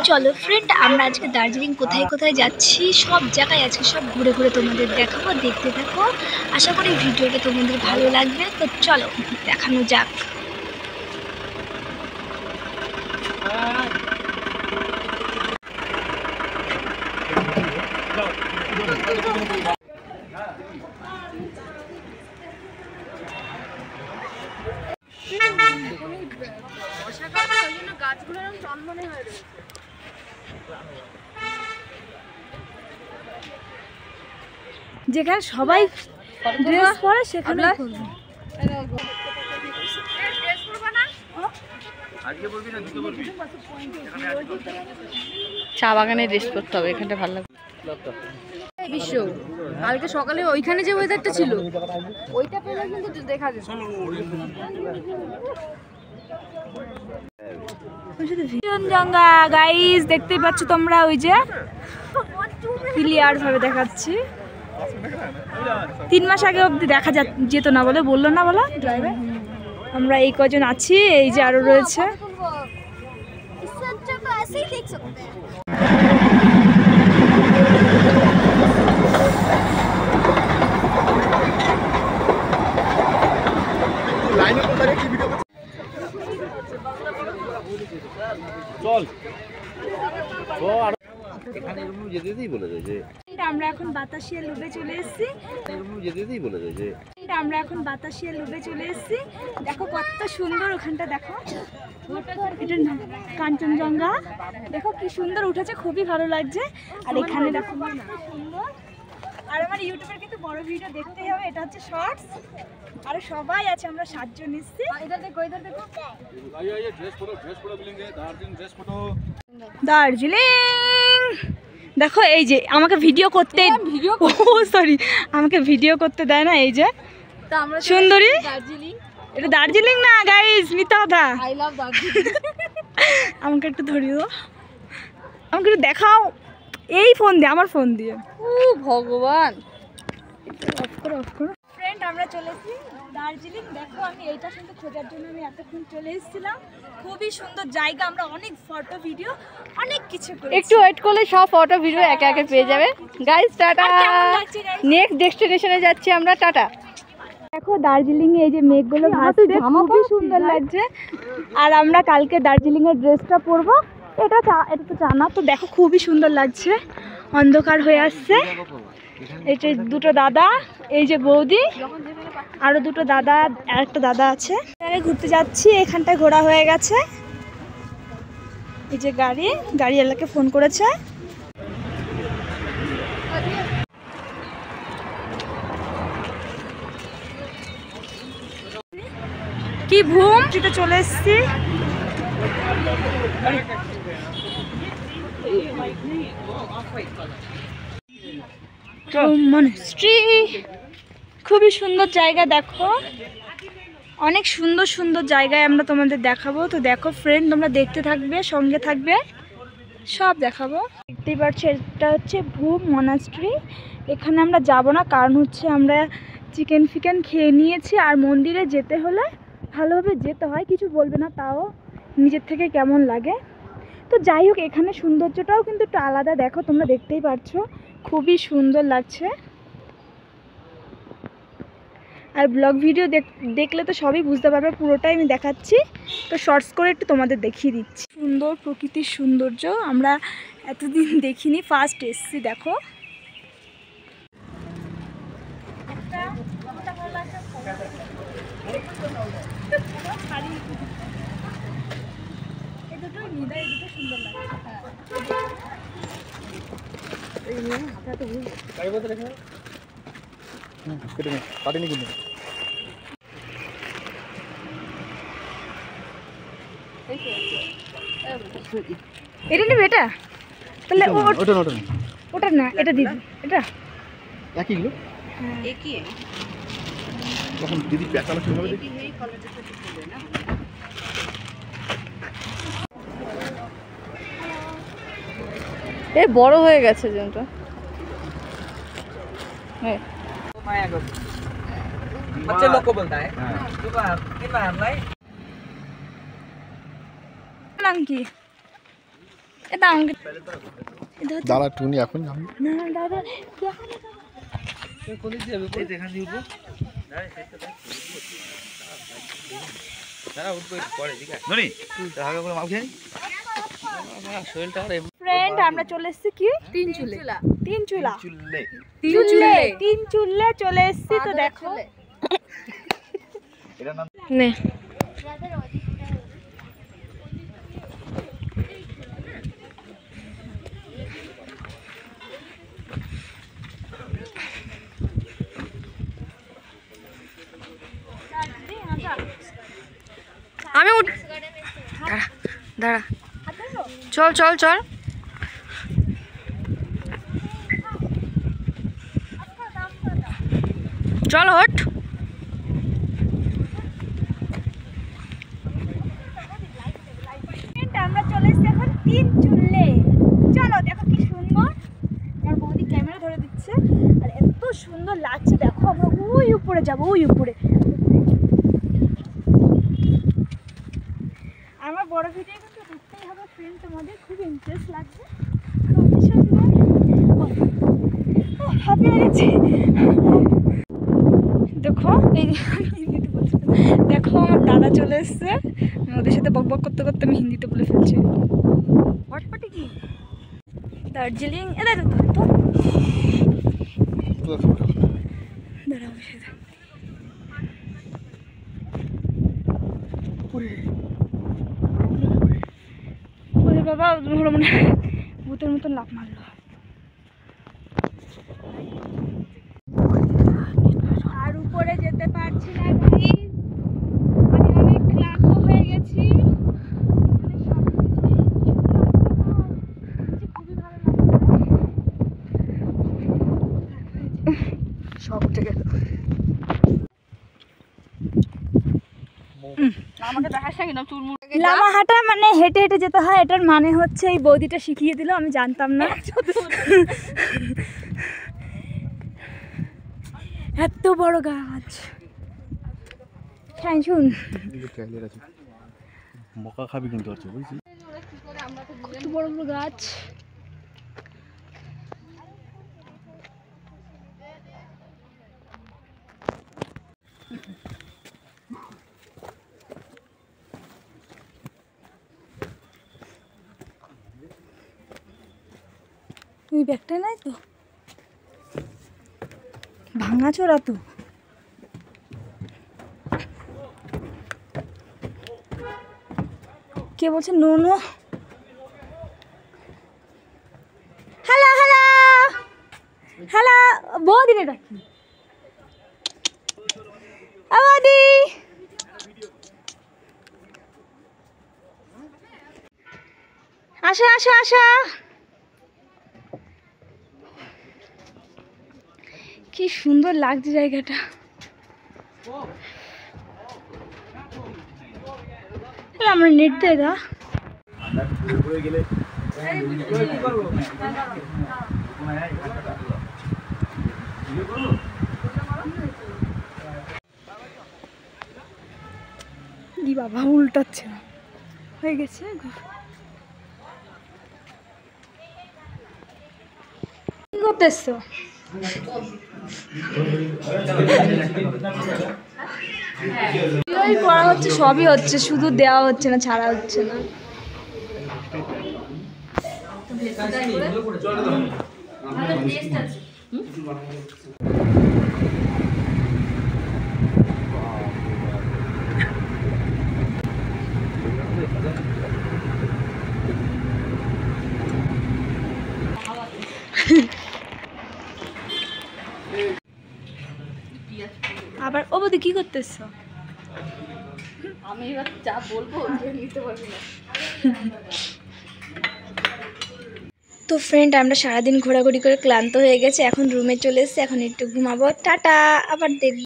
চলো ফ্রেন্ড, আমরা আজকে দার্জিলিং কোথায় কোথায় যাচ্ছি সব জায়গায় আজকে সব ঘুরে ঘুরে তোমাদের দেখাবো, দেখতে থাকো। আশা করি ভিডিওটা তোমাদের ভালো লাগবে। তো চলো দেখানো যাক। যেখানে সবাই ড্রেস পরে সেখানে চা বাগানে ড্রেস করতে হবে, এখানটা ভালো লাগবে। বিশ্ব কালকে সকালে ওইখানে যে ওয়েদারটা ছিল ওইটা পেলে কিন্তু দেখা যাবে। জঙ্গা গাইস দেখতেই পাচ্ছ তোমরা, ওই যে ক্লিয়ার ভাবে দেখাচ্ছি। 3 মাস আগে অব্দি দেখা যেত না বলে বললো না বলো ড্রাইভার। আমরা এই কজন আছি, এই যে আরো রয়েছে। আমরা এখন বাতাসিয়া লুবে চলে এসেছি। দেখো কত সুন্দর ওখানটা, দেখো এটা কাঞ্চনজঙ্ঘা, দেখো কি সুন্দর উঠেছে, খুবই ভালো লাগছে। আর এখানে দেখো সুন্দর। আর আমার ইউটিউবের কিন্তু বড় ভিডিও দেখতেই হবে, এটা হচ্ছে শর্টস। আর সবাই আছে, আমরা 7 জন এসেছি। দার্জিলিং দেখো, এই যে আমাকে ভিডিও করতে আমাকে ভিডিও করতে দেয় না। এই যে সুন্দরী, এটা দার্জিলিং না গাইস, মিথ্যা কথা। আমাকে একটু ধরিয়ে দাও, আমাকে একটু দেখাও এই ফোন দিয়ে, আমার ফোন দিয়ে। ও ভগবান, অফ করো ফ্রেন্ড, আমরা চলেছি দার্জিলিং। দেখো আমি এইটা কিন্তু খোঁজার জন্য আমি এতক্ষণ চলে এসেছিলাম। খুবই সুন্দর জায়গা, আমরা অনেক ফটো ভিডিও অনেক কিছু করেছি। একটু ওয়েট করলে সব ফটো ভিডিও একে একে পেয়ে যাবে। গাইস টাটা, নেক্সট ডেস্টিনেশনে যাচ্ছি আমরা। টাটা। দেখো দার্জিলিং এ এই যে মেঘগুলো ভাসছে, খুবই সুন্দর লাগছে। আর আমরা কালকে দার্জিলিং এর ড্রেসটা পরবো, এটা তো জানা তো। দেখো খুবই সুন্দর লাগছে, অন্ধকার হয়ে আসছে। এই যে দুটো দাদা, এই যে বৌদি, আরো দুটো দাদা, আর একটা দাদা আছে। ঘুরতে যাচ্ছি, এখানটায় ঘোরা হয়ে গেছে। এই যে গাড়িওয়ালাকে ফোন করেছে। কি ঘুম যেটা চলে এসছি। মনস্ট্রি খুবই সুন্দর জায়গা, দেখো অনেক সুন্দর সুন্দর জায়গায় আমরা তোমাদের দেখাবো। তো দেখো ফ্রেন্ড, তোমরা দেখতে থাকবে, সঙ্গে থাকবে, সব দেখাবো। দেখতেই পাচ্ছ এটা হচ্ছে ভূম মনাস্ট্রি। এখানে আমরা যাব না, কারণ হচ্ছে আমরা চিকেন ফিকেন খেয়ে নিয়েছি। আর মন্দিরে যেতে হলে ভালোভাবে যেতে হয়, কিছু বলবে না, তাও নিজের থেকে কেমন লাগে। তো যাই হোক, এখানে সৌন্দর্যটাও কিন্তু একটু আলাদা। দেখো তোমরা দেখতেই পাচ্ছ, খুবই সুন্দর লাগছে। আর ব্লগ ভিডিও দেখলে তো সবই বুঝতে পারবে, পুরোটাই আমি দেখাচ্ছি। তো শর্টস করে একটু তোমাদের দেখিয়ে দিচ্ছি। সুন্দর প্রকৃতির সৌন্দর্য আমরা এতদিন দেখিনি, ফার্স্ট এসছি। দেখো সুন্দর লাগছে। এটা নেবে, এটা তাহলে ওটা না, এটা দিদি, এটা একই গুলো। হ্যাঁ একই, তখন দিদি প্যাকানো শুরু হবে। দেখি এই কলারটা ছোট ছিল না, এই বড় হয়ে গেছে যেটা। হ্যাঁ बच्चे लोग को बोलता है নাম কি? এটা আমাকে দাঁড়া টুনি এখন না না দাদা ফ্রেন্ড আমরা চলে এসেছি কি তিন চুলে তিন চুলা তিন চুলে তিন চুলে চলে এসেছি তো দেখো নে আমি দাঁড়া চল চল চল চল হট আমরা চলে এসেছি এখন তিন চুলে চলো দেখো কি সুন্দর আমার বৌদি ক্যামেরা ধরে দিচ্ছে আর এত সুন্দর লাগছে দেখো আমরা ওই উপরে যাবো ওই উপরে আমার বড় ভিডিও কিন্তু দেখতেই হবে ফ্রেন্ড তোমাদের খুব ইন্টারেস্ট লাগছে খুবই সুন্দর হাঁপি হয়ে গেছি দেখো এই দেখো আমার দাদা চলে এসছে আমি ওদের সাথে বক বক করতে করতে আমি হিন্দিতে বলে ফেলছি হটপটে কি দার্জিলিং এটা তো দাঁড়া বসে ওরে বাবা হলো মনে ভূতের মতন লাফ মারলো আর উপরে যেতে পারছি না ভাই আমি অনেক ক্লান্ত হয়ে গেছি সব উঠে গেল আমাকে দেখাস না কেন চুল মুড়ে লামা হাঁটা মানে হেঁটে হেঁটে যেতে হয় এটার মানে হচ্ছে এই বৌদিটা শিখিয়ে দিল আমি জানতাম না এত বড় গাছ হ্যাঁ শুন মকা খাবি কিন্তু আছে বুঝছিস কত বড় বড় গাছ তুই ব্যাগটা নাই তো ভাঙাচোরা তো কে বলছে no no hello hello hello বৌদি রে ডাকি বৌদি আসো আসো আসো কি সুন্দর লাগছে জায়গাটা আমরা নেট দিয়ে দা কি বাবা উল্টাচ্ছে না হয়ে গেছে কি করতেছো করা হচ্ছে সবই হচ্ছে শুধু দেওয়া হচ্ছে না ছাড়া হচ্ছে না আবার ও বৌদি কি করতেছো আমি এবার যা বলবো নিতে পারবি না তো ফ্রেন্ড আমরা সারাদিন ঘোরাঘুরি করে ক্লান্ত হয়ে গেছে এখন রুমে চলে এসেছি এখন একটু ঘুমাবো টাটা আবার দেখব